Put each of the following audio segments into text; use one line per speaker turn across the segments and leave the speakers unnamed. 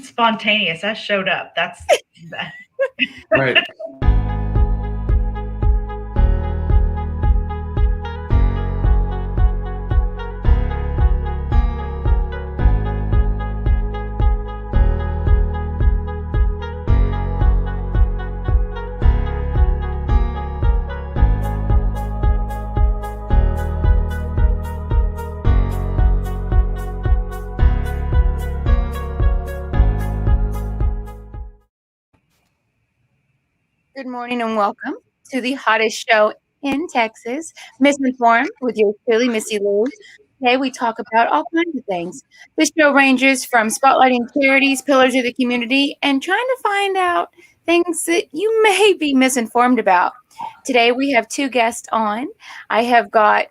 spontaneous. I showed up. That's
Right.
Good morning and welcome to the hottest show in Texas, MissInformed, with your truly Missy Lou. Today we talk about all kinds of things. This show ranges from spotlighting charities, pillars of the community, and trying to find out things that you may be misinformed about. Today we have two guests on. I have got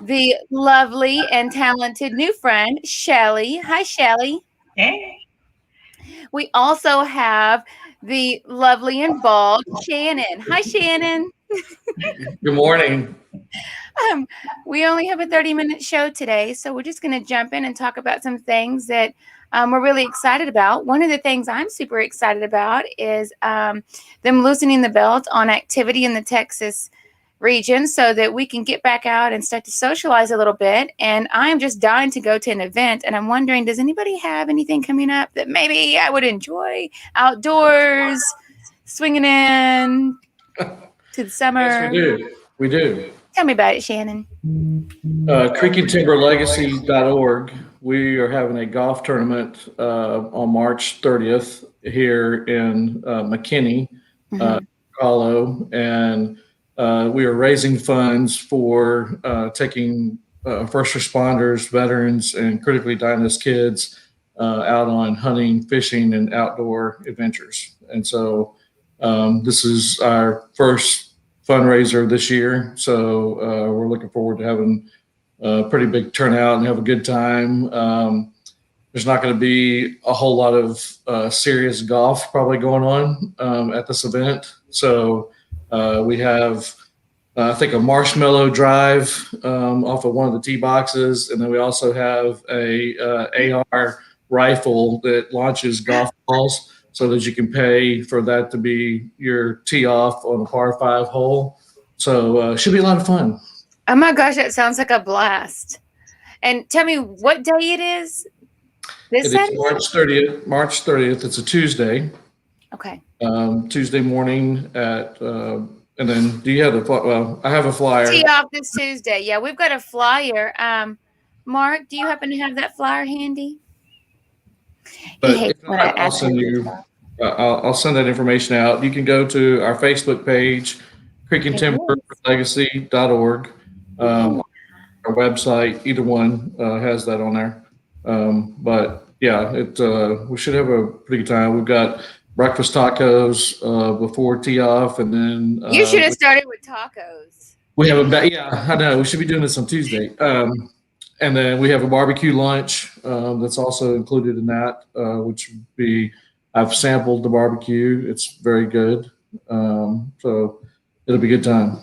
the lovely and talented new friend, Shelly. Hi, Shelly.
hey.
We also have the lovely and bald Shannon. Hi, Shannon.
Good morning.
We only have a 30-minute show today, so we're just going to jump in and talk about some things that we're really excited about. One of the things I'm super excited about is them loosening the belt on activity in the Texas region so that we can get back out and start to socialize a little bit. And I'm just dying to go to an event, and I'm wondering, does anybody have anything coming up that maybe I would enjoy outdoors, swinging in to the summer?
Yes, we do. We do.
Tell me about it, Shannon.
CreekandTimberLegacy.org. We are having a golf tournament on March 30th here in McKinney, Colorado, and we are raising funds for taking first responders, veterans, and critically diagnosed kids out on hunting, fishing, and outdoor adventures. And so this is our first fundraiser this year. So we're looking forward to having a pretty big turnout and have a good time. There's not going to be a whole lot of serious golf probably going on at this event. So we have, I think, a marshmallow drive off of one of the tee boxes. And then we also have a AR rifle that launches golf balls so that you can pay for that to be your tee off on a par 5 hole. So should be a lot of fun.
Oh my gosh, that sounds like a blast. And tell me what day it is. This Saturday?
March 30th. March 30th. It's a Tuesday.
Okay.
Tuesday morning at, and then do you have the, well, I have a flyer.
Tee off this Tuesday. Yeah, we've got a flyer. Mark, do you happen to have that flyer handy?
But I'll send you, I'll send that information out. You can go to our Facebook page, CreekandTimberLegacy.org. Our website, either one has that on there. But yeah, we should have a pretty good time. We've got breakfast tacos before tee off, and then
you should have started with tacos.
We have yeah, I know. We should be doing this on Tuesday. And then we have a barbecue lunch that's also included in that, which would be, I've sampled the barbecue. It's very good. So it'll be a good time.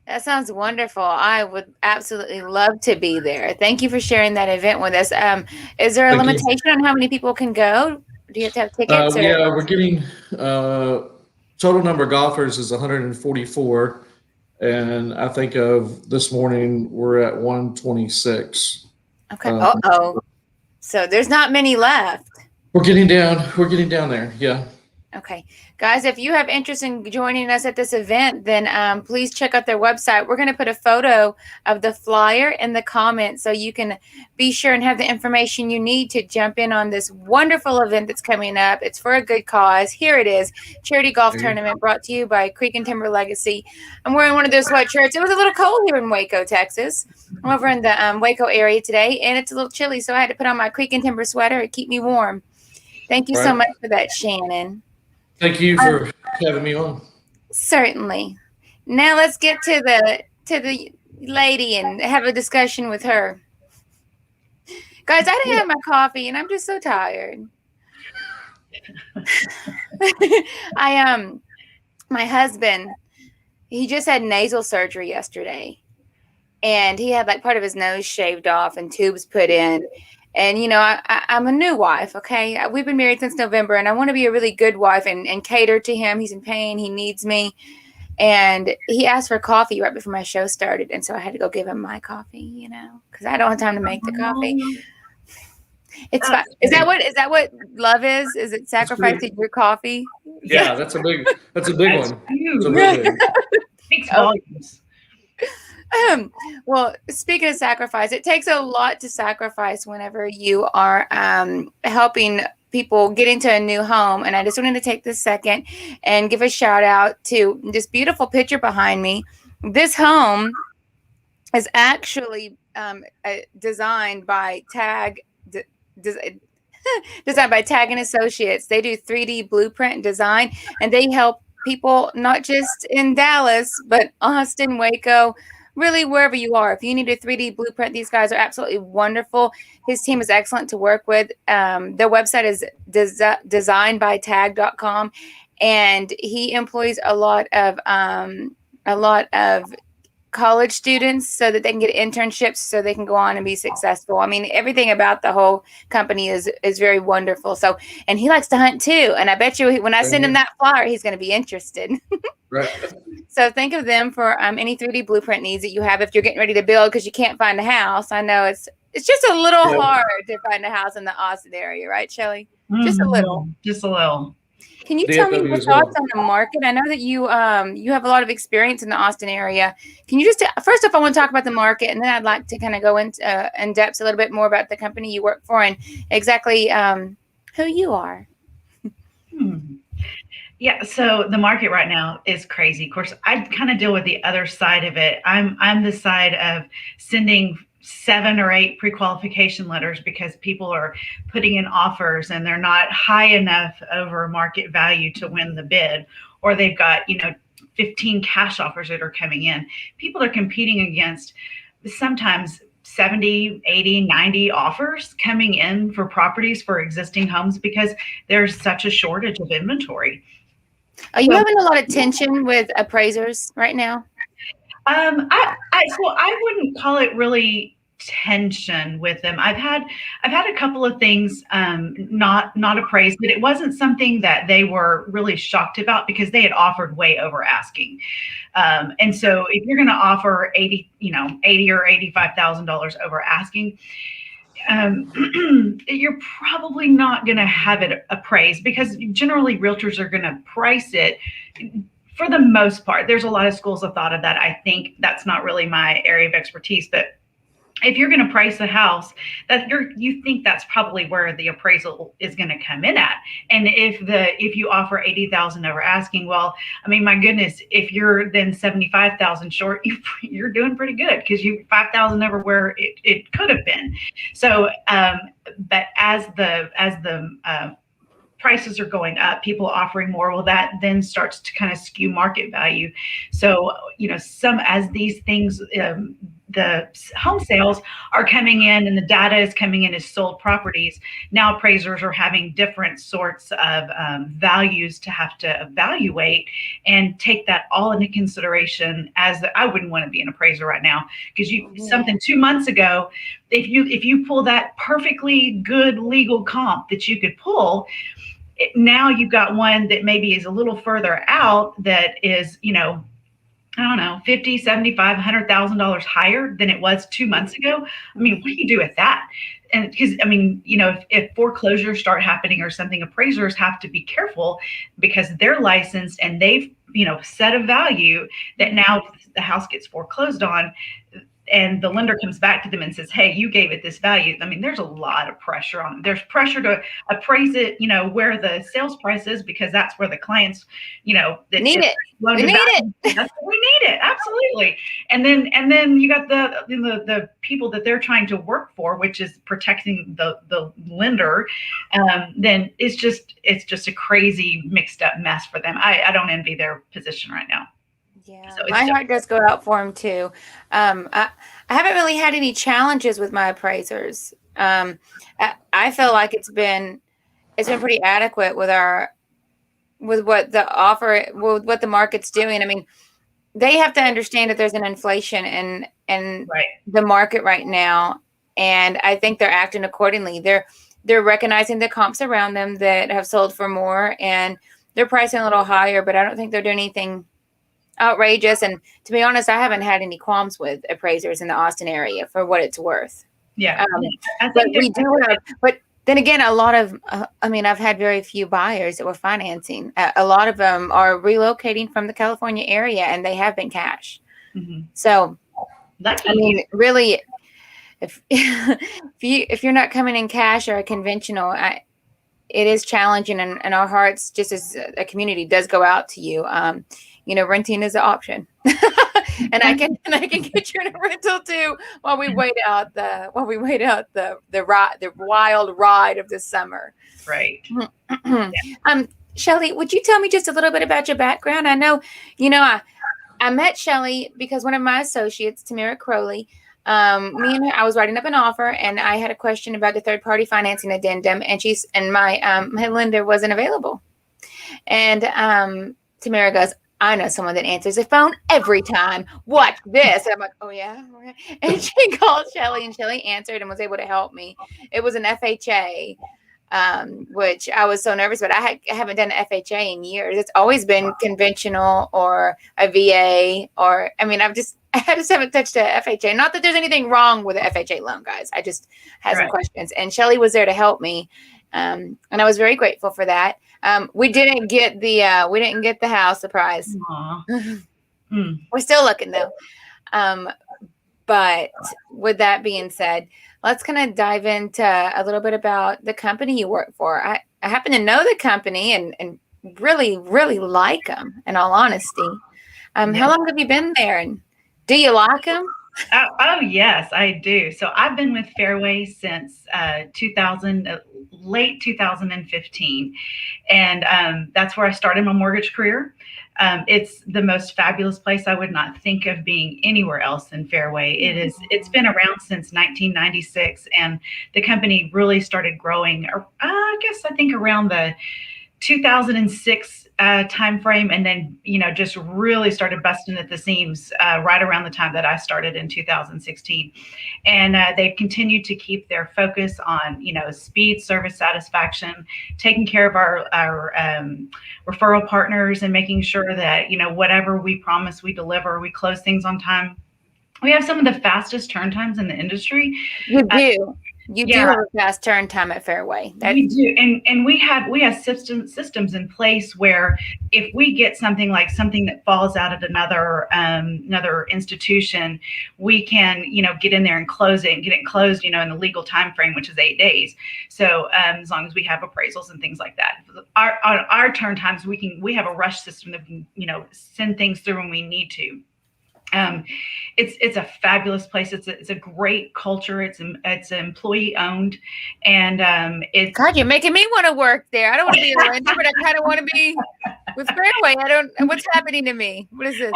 That sounds wonderful. I would absolutely love to be there. Thank you for sharing that event with us. Is there a limitation on how many people can go? Do you have to have tickets?
Yeah, we're getting total number of golfers is 144. And I think of this morning, we're at 126.
Okay. So there's not many left.
We're getting down there. Yeah.
Okay. Guys, if you have interest in joining us at this event, then please check out their website. We're going to put a photo of the flyer in the comments so you can be sure and have the information you need to jump in on this wonderful event that's coming up. It's for a good cause. Here it is. Charity Golf Tournament brought to you by Creek and Timber Legacy. I'm wearing one of those sweatshirts. It was a little cold here in Waco, Texas. I'm over in the Waco area today, and it's a little chilly, so I had to put on my Creek and Timber sweater to keep me warm. Thank you so much for that, Shannon.
Thank you for having me on.
Certainly. Now let's get to the lady and have a discussion with her. Guys, I didn't have my coffee and I'm just so tired. My husband, he just had nasal surgery yesterday. And he had like part of his nose shaved off and tubes put in. And, I'm a new wife. Okay. We've been married since November, and I want to be a really good wife and cater to him. He's in pain. He needs me. And he asked for coffee right before my show started. And so I had to go give him my coffee, because I don't have time to make the coffee. It's fine. Is that what love is? Is it sacrificing your coffee?
Yeah, that's a big one. That's a real big.
Speaks volumes.
Well, speaking of sacrifice, it takes a lot to sacrifice whenever you are helping people get into a new home. And I just wanted to take this second and give a shout out to this beautiful picture behind me. This home is actually designed by Tag designed by Tag and Associates. They do 3D blueprint design, and they help people not just in Dallas, but Austin, Waco, really wherever you are. If you need a 3D blueprint, these guys are absolutely wonderful. His team is excellent to work with. Their website is designbytag.com, and he employs a lot of college students so that they can get internships so they can go on and be successful. I mean, everything about the whole company is very wonderful. So, and he likes to hunt too. And I bet you when I send him that flyer, he's going to be interested.
Right.
So think of them for any 3D blueprint needs that you have if you're getting ready to build because you can't find a house. I know it's just a little hard to find a house in the Austin area, right, Shelley? Just a little.
Just a little.
Can you tell me your thoughts on the market? I know that you have a lot of experience in the Austin area. Can you just first off, I want to talk about the market, and then I'd like to kind of go into in depth a little bit more about the company you work for and exactly who you are.
Yeah, so the market right now is crazy. Of course, I kind of deal with the other side of it. I'm the side of sending 7 or 8 pre-qualification letters because people are putting in offers and they're not high enough over market value to win the bid, or they've got 15 cash offers that are coming in. People are competing against sometimes 70, 80, 90 offers coming in for properties for existing homes because there's such a shortage of inventory.
Are you having a lot of tension with appraisers right now?
I wouldn't call it really tension with them. I've had a couple of things not appraised, but it wasn't something that they were really shocked about because they had offered way over asking. And so if you're going to offer $80 or $85,000 over asking, you're probably not going to have it appraised because generally realtors are going to price it. For the most part, there's a lot of schools of thought of that. I think that's not really my area of expertise, but if you're going to price a house, that you think that's probably where the appraisal is going to come in at. And if you offer $80,000 over asking, well, I mean, my goodness, if you're then $75,000 short, you're doing pretty good because you $5,000 over where it could have been. So, but as the prices are going up, people offering more, well, that then starts to kind of skew market value. So, as these things, the home sales are coming in and the data is coming in as sold properties. Now appraisers are having different sorts of values to have to evaluate and take that all into consideration. I wouldn't want to be an appraiser right now because something 2 months ago, if you pull that perfectly good legal comp that you could pull, now you've got one that maybe is a little further out that is, I don't know, $50,000, $75,000, $100,000 higher than it was 2 months ago. I mean, what do you do with that? And because, I mean, if foreclosures start happening or something, appraisers have to be careful because they're licensed and they've, set a value that now the house gets foreclosed on. And the lender comes back to them and says, hey, you gave it this value. I mean, there's a lot of pressure on them. There's pressure to appraise it, where the sales price is, because that's where the clients,
need it. We need it.
That's what we need it. Absolutely. And then you got the people that they're trying to work for, which is protecting the lender. Then it's just a crazy mixed up mess for them. I don't envy their position right now.
Yeah, so my heart does go out for him too. I haven't really had any challenges with my appraisers. I feel like it's been pretty adequate with what the market's doing. I mean, they have to understand that there's an inflation in
right.
the market right now. And I think they're acting accordingly. They're recognizing the comps around them that have sold for more, and they're pricing a little higher, but I don't think they're doing anything outrageous. And to be honest, I haven't had any qualms with appraisers in the Austin area for what it's worth.
Yeah.
But we do have, but then again, a lot of, I've had very few buyers that were financing. A lot of them are relocating from the California area, and they have been cash.
Mm-hmm.
So,
Lucky.
really, if you're not coming in cash or a conventional, it is challenging, and our hearts, just as a community, does go out to you. Renting is an option, and I can get you in a rental too while we wait out the wild ride of the summer.
Right.
Shelly, would you tell me just a little bit about your background? I know, I met Shelly because one of my associates, Tamara Crowley, I was writing up an offer, and I had a question about the third-party financing addendum, and my lender wasn't available. And Tamara goes, I know someone that answers the phone every time. Watch this. And I'm like, oh yeah. And she called Shelly, and Shelly answered and was able to help me. It was an FHA, which I was so nervous, but I haven't done an FHA in years. It's always been conventional or a VA, or I just haven't touched a FHA. Not that there's anything wrong with an FHA loan, guys. I just had some questions, and Shelly was there to help me, and I was very grateful for that. We didn't get the house, surprise. We're still looking though. But with that being said, let's kind of dive into a little bit about the company you work for. I happen to know the company and really, really like them, in all honesty. How long have you been there, and do you like them?
Oh, yes, I do. So I've been with Fairway since late 2015. And that's where I started my mortgage career. It's the most fabulous place. I would not think of being anywhere else than Fairway. It's been around since 1996, and the company really started growing, I think around the 2006 timeframe, and then just really started busting at the seams right around the time that I started in 2016. And they've continued to keep their focus on speed, service, satisfaction, taking care of our referral partners, and making sure that whatever we promise, we deliver, we close things on time. We have some of the fastest turn times in the industry.
You do. You do have a fast turn time at Fairway.
We do, and we have systems in place where if we get something that falls out at another institution, we can get in there and close it and get it closed in the legal time frame, which is 8 days. So as long as we have appraisals and things like that, our turn times, we have a rush system that we can send things through when we need to. It's a fabulous place. It's a great culture. It's employee owned, and
God, you're making me want to work there. I don't want to be a lender, but I kind of want to be with Fairway. What's happening to me? What is this?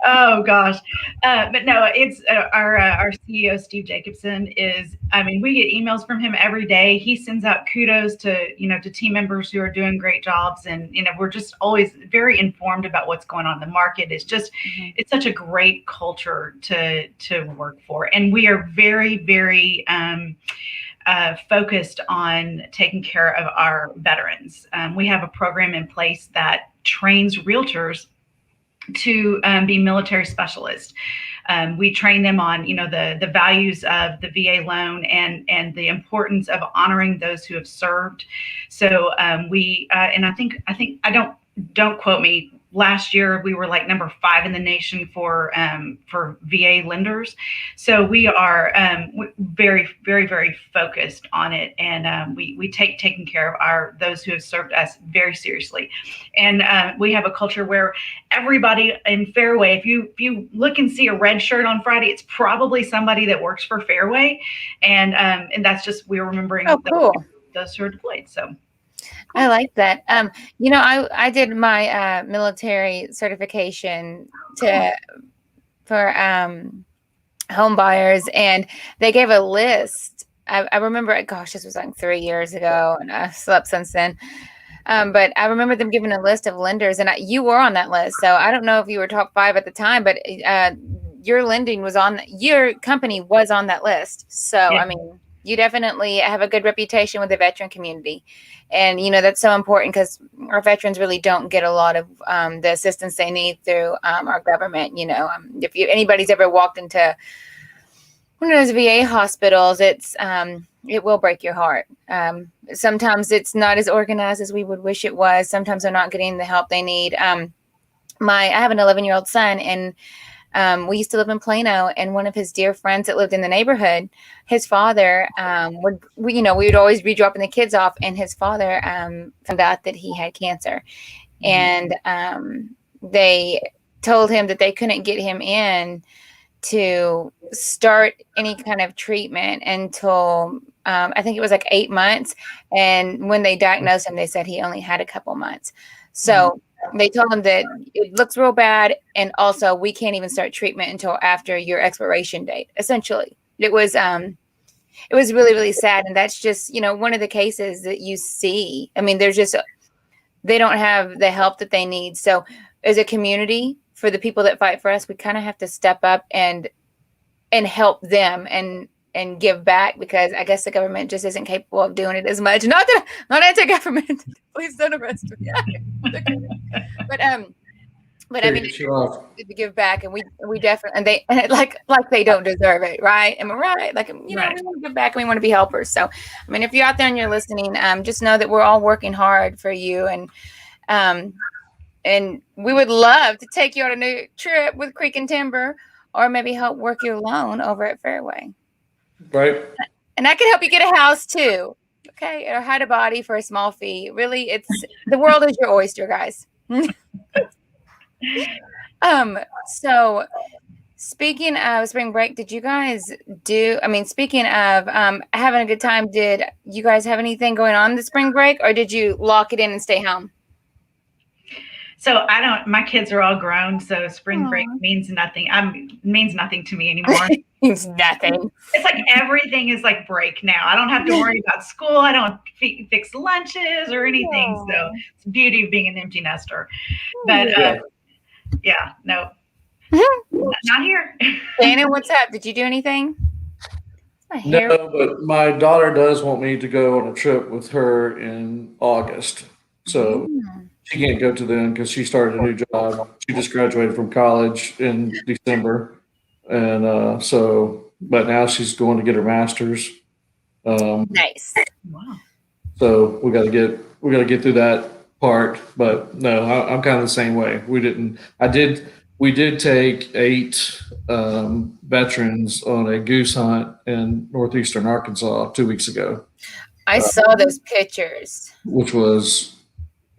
Oh gosh, but no, it's our CEO Steve Jacobson is. We get emails from him every day. He sends out kudos to to team members who are doing great jobs, and we're just always very informed about what's going on in the market. It's just it's such a great culture to work for, and we are very, very focused on taking care of our veterans. We have a program in place that trains realtors to be military specialists. We train them on, the values of the VA loan and the importance of honoring those who have served. So and I think don't quote me. Last year, we were like number 5 in the nation for VA lenders. So we are very, very, very focused on it, and we taking care of those who have served us very seriously. And we have a culture where everybody in Fairway, if you look and see a red shirt on Friday, it's probably somebody that works for Fairway, and that's just we're remembering those who are deployed. So.
I like that. I did my military certification for home buyers, and they gave a list. I remember, gosh, this was like 3 years ago, and I've slept since then. But I remember them giving a list of lenders, and you were on that list. So I don't know if you were top 5 at the time, but your company was on that list. So,
Yeah.
I mean, you definitely have a good reputation with the veteran community. And, that's so important because our veterans really don't get a lot of the assistance they need through our government. If anybody's ever walked into one of those VA hospitals, it will break your heart. Sometimes it's not as organized as we would wish it was. Sometimes they're not getting the help they need. I have an 11-year-old son, and we used to live in Plano, and one of his dear friends that lived in the neighborhood, his father we would always be dropping the kids off, and his father found out that he had cancer. And they told him that they couldn't get him in to start any kind of treatment until I think it was like 8 months. And when they diagnosed him, they said he only had a couple months. So they told him that it looks real bad, and also we can't even start treatment until after your expiration date. Essentially, it was really, really sad. And that's just, one of the cases that you see. I mean, they don't have the help that they need. So as a community, for the people that fight for us, we kind of have to step up and help them and give back, because I guess the government just isn't capable of doing it as much. Not anti-government. Please don't arrest me. But I mean, to give back, and we definitely, and like they don't deserve it, right? Am I right? Like,
Right.
We want to give back and we want to be helpers. So, I mean, if you're out there and you're listening, just know that we're all working hard for you, and we would love to take you on a new trip with Creek and Timber, or maybe help work your loan over at Fairway.
Right.
And I can help you get a house too. Okay. Or hide a body for a small fee. Really, the world is your oyster, guys. So speaking of spring break, did you guys speaking of having a good time, did you guys have anything going on this spring break, or did you lock it in and stay home?
So my kids are all grown, so spring break means nothing. Means nothing to me anymore.
Means nothing.
It's like everything is like break now. I don't have to worry about school. I don't fix lunches or anything. So it's the beauty of being an empty nester. But no, not here.
Dana, what's up? Did you do anything?
No, but my daughter does want me to go on a trip with her in August. So she can't go to them because she started a new job. She just graduated from college in December. And but now she's going to get her master's.
Nice.
Wow.
So we got to get through that part. But no, I'm kind of the same way. We did take 8 veterans on a goose hunt in northeastern Arkansas 2 weeks ago.
I saw those pictures,
which was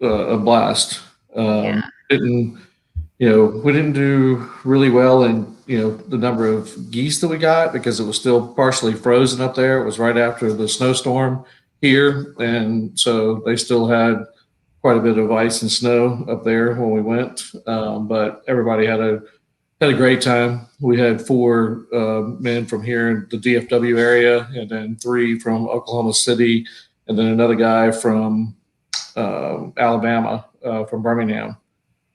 a blast. We didn't do really well in the number of geese that we got, because it was still partially frozen up there. It was right after the snowstorm here, and so they still had quite a bit of ice and snow up there when we went. But everybody had a great time. We had 4 men from here in the DFW area, and then 3 from Oklahoma City, and then another guy from Alabama, from Birmingham,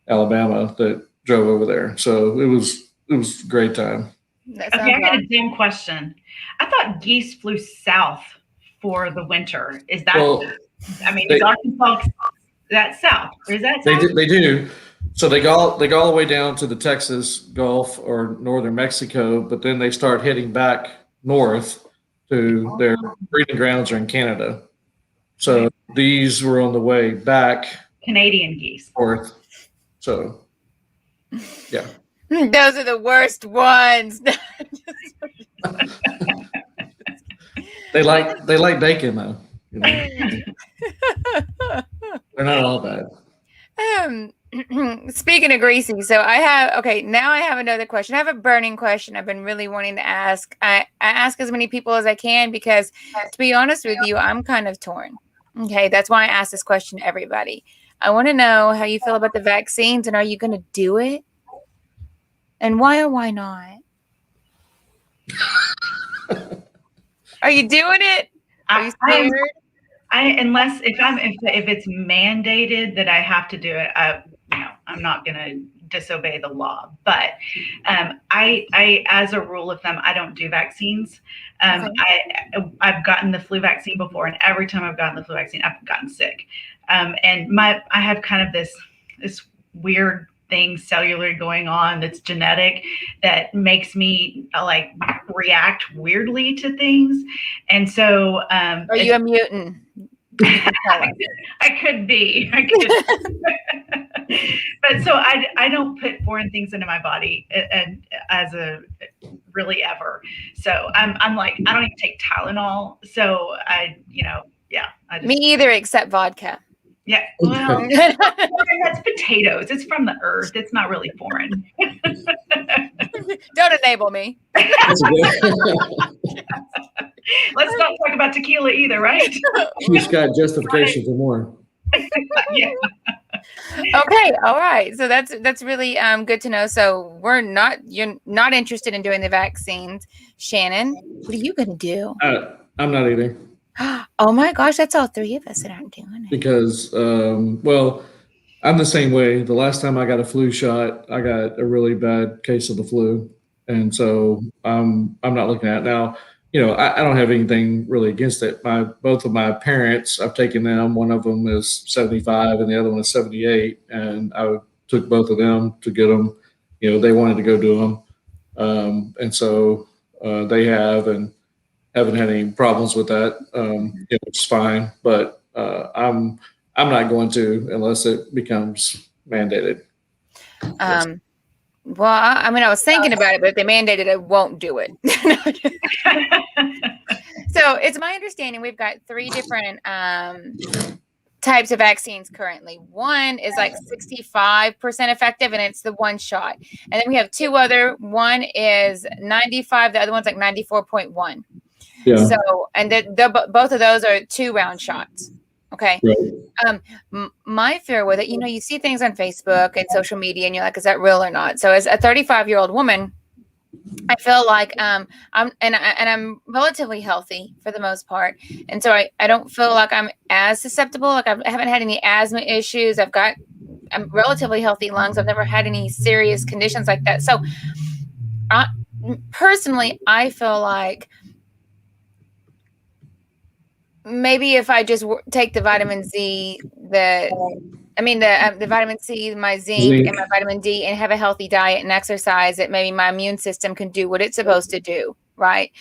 Alabama, that drove over there. So it was a great time.
Okay, I got a damn question. I thought geese flew south for the winter. Is that? Is Arkansas that south, or is that south?
They do. So they go all the way down to the Texas Gulf or northern Mexico, but then they start heading back north to their breeding grounds are in Canada. So these were on the way back.
Canadian geese.
North. So, yeah.
Those are the worst ones.
They like bacon though. They're not all bad.
Speaking of greasy, so now I have another question. I have a burning question I've been really wanting to ask. I ask as many people as I can because, to be honest with you, I'm kind of torn. Okay, that's why I ask this question to everybody. I want to know how you feel about the vaccines, and are you going to do it? And why or why not? Are you doing it? Are you scared? If it's mandated that I have to do it, I'm not going to
disobey the law. But I, as a rule of thumb, I don't do vaccines. I've gotten the flu vaccine before, and every time I've gotten the flu vaccine, I've gotten sick. And I have kind of this weird thing cellular going on that's genetic that makes me like react weirdly to things. And so
are you a mutant?
I could be. But so I don't put foreign things into my body and as a really ever. So I'm like, I don't even take Tylenol. So I just,
me either, except vodka.
Yeah, well, that's potatoes. It's from the earth. It's not really foreign.
Don't enable me.
Let's not talk about tequila either, right?
She's got justification for more.
Yeah.
Okay, all right. So that's really good to know. So you're not interested in doing the vaccines, Shannon. What are you gonna do?
I'm not either.
Oh my gosh, that's all three of us that aren't doing it.
Because, well, I'm the same way. The last time I got a flu shot, I got a really bad case of the flu. And so I'm not looking at it now. I don't have anything really against it. Both of my parents, I've taken them. One of them is 75 and the other one is 78. And I took both of them to get them. They wanted to go do them. And so they have, and haven't had any problems with that, which is fine. But I'm not going to unless it becomes mandated.
Well, I mean, I was thinking about it, but if they mandated, I won't do it. So it's my understanding we've got three different types of vaccines currently. One is like 65% effective, and it's the one shot. And then we have two other. One is 95. The other one's like 94.1.
Yeah.
So, and both of those are 2-round shots. Okay.
Right.
My fear with it, you see things on Facebook and social media and you're like, is that real or not? So as a 35-year-old woman, I feel like I'm relatively healthy for the most part. And so I don't feel like I'm as susceptible. Like I haven't had any asthma issues. I'm relatively healthy lungs. I've never had any serious conditions like that. So personally, I feel like maybe if I just take the vitamin C, the vitamin C, my zinc, and my vitamin D, and have a healthy diet and exercise, that maybe my immune system can do what it's supposed to do, right?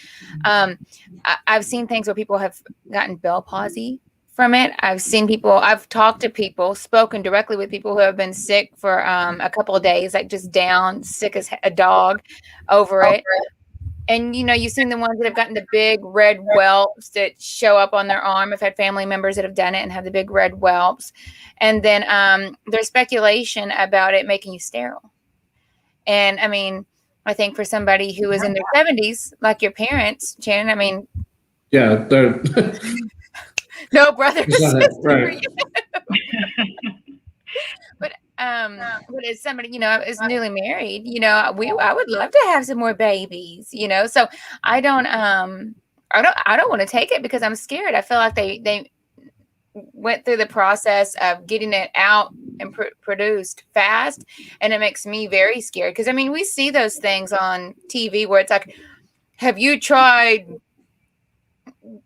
I've seen things where people have gotten Bell palsy from it. I've talked to people, spoken directly with people who have been sick for a couple of days, like just down, sick as a dog over it. And, you've seen the ones that have gotten the big red whelps that show up on their arm. I've had family members that have done it and have the big red whelps. And then there's speculation about it making you sterile. And, I mean, I think for somebody who is in their 70s, like your parents, Shannon, I mean.
Yeah, they're.
No brother or sister.
Right.
But as somebody, is newly married, I would love to have some more babies, so I don't want to take it because I'm scared. I feel like they went through the process of getting it out and produced fast. And it makes me very scared. Cause I mean, we see those things on TV where it's like, have you tried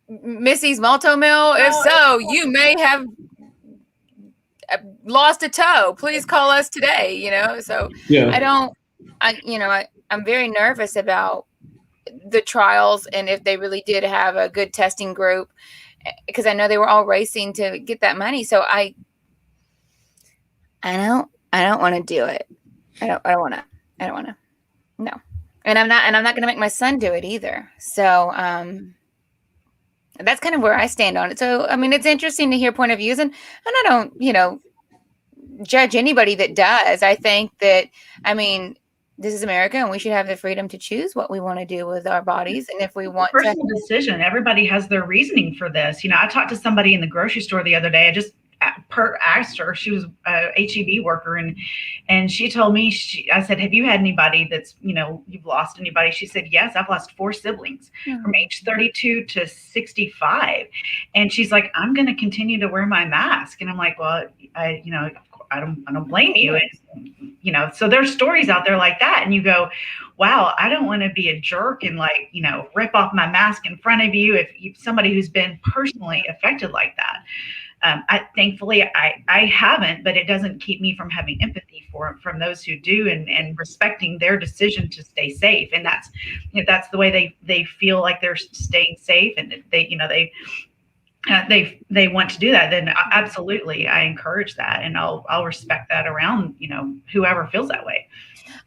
Missy's Multi-Mill? If so, you may have lost a toe. Please call us today, so yeah. I'm very nervous about the trials and if they really did have a good testing group, because I know they were all racing to get that money. So I don't want to do it. I don't want to. No. And I'm not going to make my son do it either. So, that's kind of where I stand on it. So, I mean, it's interesting to hear point of views, and I don't, judge anybody that does. I think that, I mean, this is America and we should have the freedom to choose what we want to do with our bodies. And if we want
personal decision, everybody has their reasoning for this. I talked to somebody in the grocery store the other day. I just asked her, she was a HEB worker, and she told me, I said, have you had anybody that's, you've lost anybody? She said, yes, I've lost 4 siblings from age 32 to 65. And she's like, I'm going to continue to wear my mask. And I'm like, well, I don't blame you. And, so there's stories out there like that. And you go, wow, I don't want to be a jerk and rip off my mask in front of you if somebody who's been personally affected like that. Thankfully, I haven't, but it doesn't keep me from having empathy from those who do, and respecting their decision to stay safe. And that's the way they feel like they're staying safe, and they want to do that. Then absolutely, I encourage that, and I'll respect that around whoever feels that way.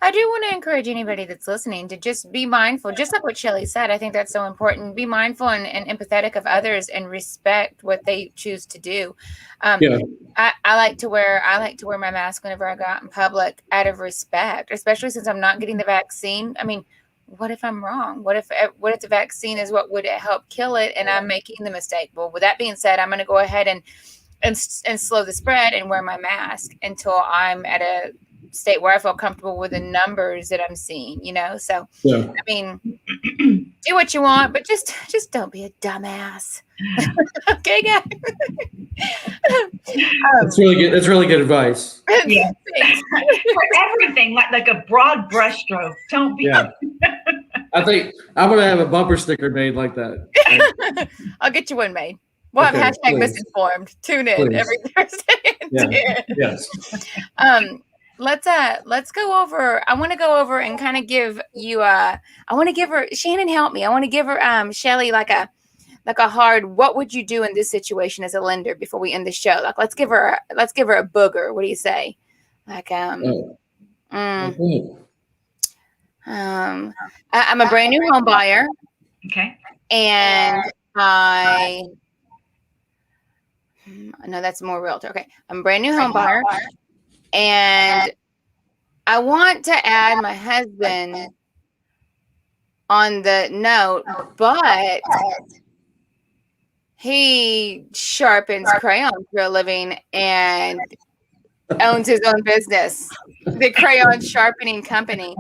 I do want to encourage anybody that's listening to just be mindful, just like what Shelly said. I think that's so important. Be mindful and empathetic of others, and respect what they choose to do. I like to wear my mask whenever I go out in public out of respect, especially since I'm not getting the vaccine. I mean, what if I'm wrong? What if the vaccine is what would help kill it, and I'm making the mistake? Well, with that being said, I'm going to go ahead and slow the spread and wear my mask until I'm at a state where I feel comfortable with the numbers that I'm seeing, So, I mean, do what you want, but just don't be a dumbass. Okay, guys.
That's really good. That's really good advice.
Yeah. For everything, like a broad brushstroke. Don't be.
Yeah. I think I'm going to have a bumper sticker made like that.
I'll get you one made. We'll have hashtag
please.
MissInformed. Tune in every Thursday.
Yes.
Let's go over. I want to go over and kind of give you I want to give her, Shannon, help me. I want to give her Shelly like a hard, what would you do in this situation as a lender before we end the show? Like let's give her a booger. What do you say? Like I'm a brand new home buyer.
Okay.
And no, that's more realtor. Okay. I'm a brand new home buyer. And I want to add my husband on the note, but he sharpens crayons for a living and owns his own business, the crayon sharpening company.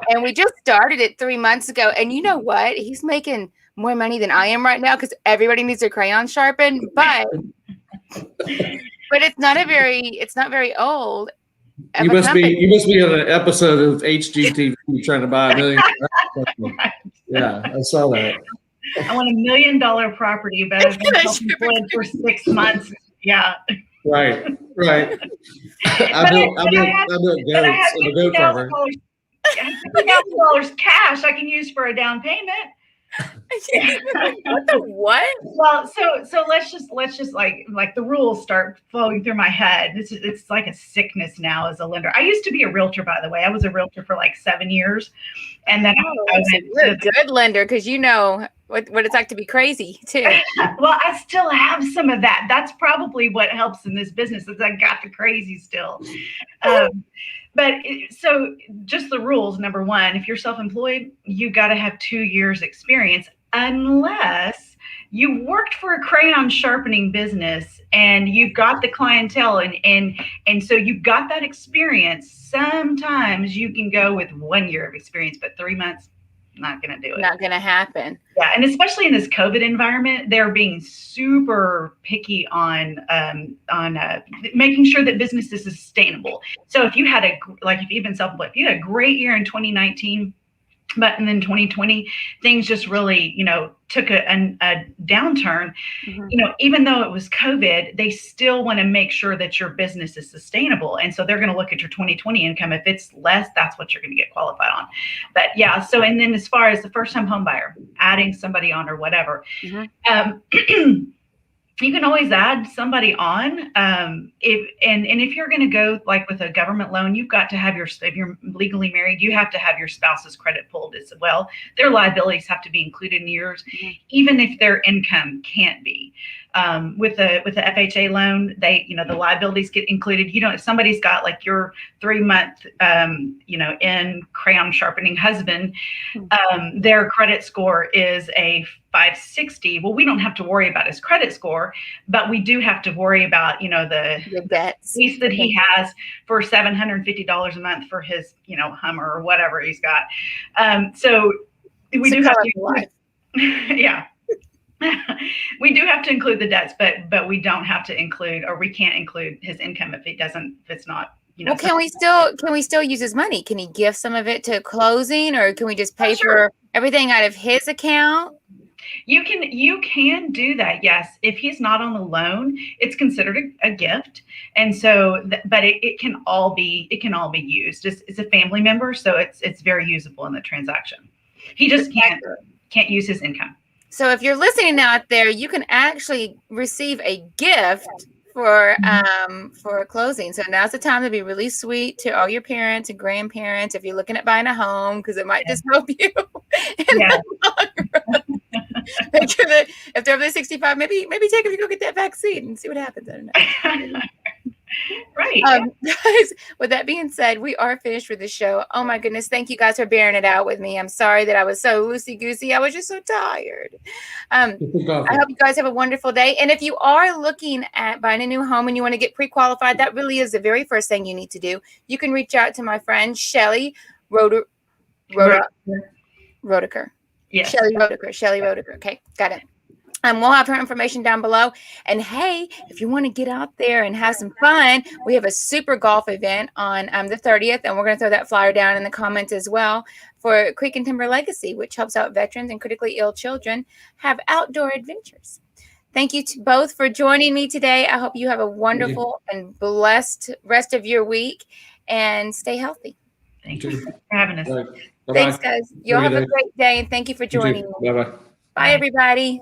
And we just started it 3 months ago. And you know what? He's making more money than I am right now because everybody needs their crayon sharpened. But it's not very old.
You must be on an episode of HGTV trying to buy $1 million. Yeah, I saw that.
I want $1 million property, but I've been self-employed for 6 months. Yeah.
Right. I built goats in a goat farmer.
$50,000 cash I can use for a down payment.
What the what?
Well, so let's just like the rules start flowing through my head. It's like a sickness now as a lender. I used to be a realtor, by the way. I was a realtor for like 7 years, and then
you're a good lender because you know what it's like to be crazy too.
Well, I still have some of that. That's probably what helps in this business is I got the crazy still. So just the rules. Number one, if you're self-employed, you got to have 2 years experience unless you worked for a crayon sharpening business and you've got the clientele and so you've got that experience. Sometimes you can go with 1 year of experience, but 3 months, not going to do it.
Not going to happen.
Yeah. And especially in this COVID environment, they're being super picky on making sure that business is sustainable. So if you had if you've been self-employed, if you had a great year in 2019, but then 2020, things just really, took a downturn, even though it was COVID, they still want to make sure that your business is sustainable. And so they're going to look at your 2020 income. If it's less, that's what you're going to get qualified on. But yeah. So, and then as far as the first time home buyer, adding somebody on or whatever, you can always add somebody on. If you're going to go like with a government loan, you've got to have if you're legally married, you have to have your spouse's credit pulled as well. Their liabilities have to be included in yours, even if their income can't be. With the FHA loan, the liabilities get included. If somebody's got like your 3 month, in crayon sharpening husband, their credit score is a 560. Well, we don't have to worry about his credit score, but we do have to worry about, the debts lease that he has for $750 a month for his, Hummer or whatever he's got. So we do have to, yeah. We do have to include the debts, but we don't have to include, or we can't include his income if it's not,
Well, can we still use his money? Can he gift some of it to closing, or can we just pay for everything out of his account?
You can do that. Yes. If he's not on the loan, it's considered a gift. And so, but it can all be used. It's a family member. So it's very usable in the transaction. He just can't use his income.
So if you're listening out there, you can actually receive a gift for closing. So now's the time to be really sweet to all your parents and grandparents if you're looking at buying a home, because it might just help you in the long run. If they're over 65, maybe take them to go get that vaccine and see what happens. I don't know.
Right.
Guys, with that being said, we are finished with the show. Oh my goodness. Thank you guys for bearing it out with me. I'm sorry that I was so loosey-goosey. I was just so tired. I hope you guys have a wonderful day. And if you are looking at buying a new home and you want to get pre-qualified, that really is the very first thing you need to do. You can reach out to my friend, Shelly Rodeker.
Yes.
Shelly Rodeker. Okay, got it. We'll have her information down below. And hey, if you want to get out there and have some fun, we have a super golf event on the 30th, and we're going to throw that flyer down in the comments as well for Creek and Timber Legacy, which helps out veterans and critically ill children have outdoor adventures. Thank you to both for joining me today. I hope you have a wonderful and blessed rest of your week, and stay healthy.
Thank you for having us.
Bye.
Thanks, guys. You all have a great day, and thank you for joining me.
Bye-bye.
Bye, everybody.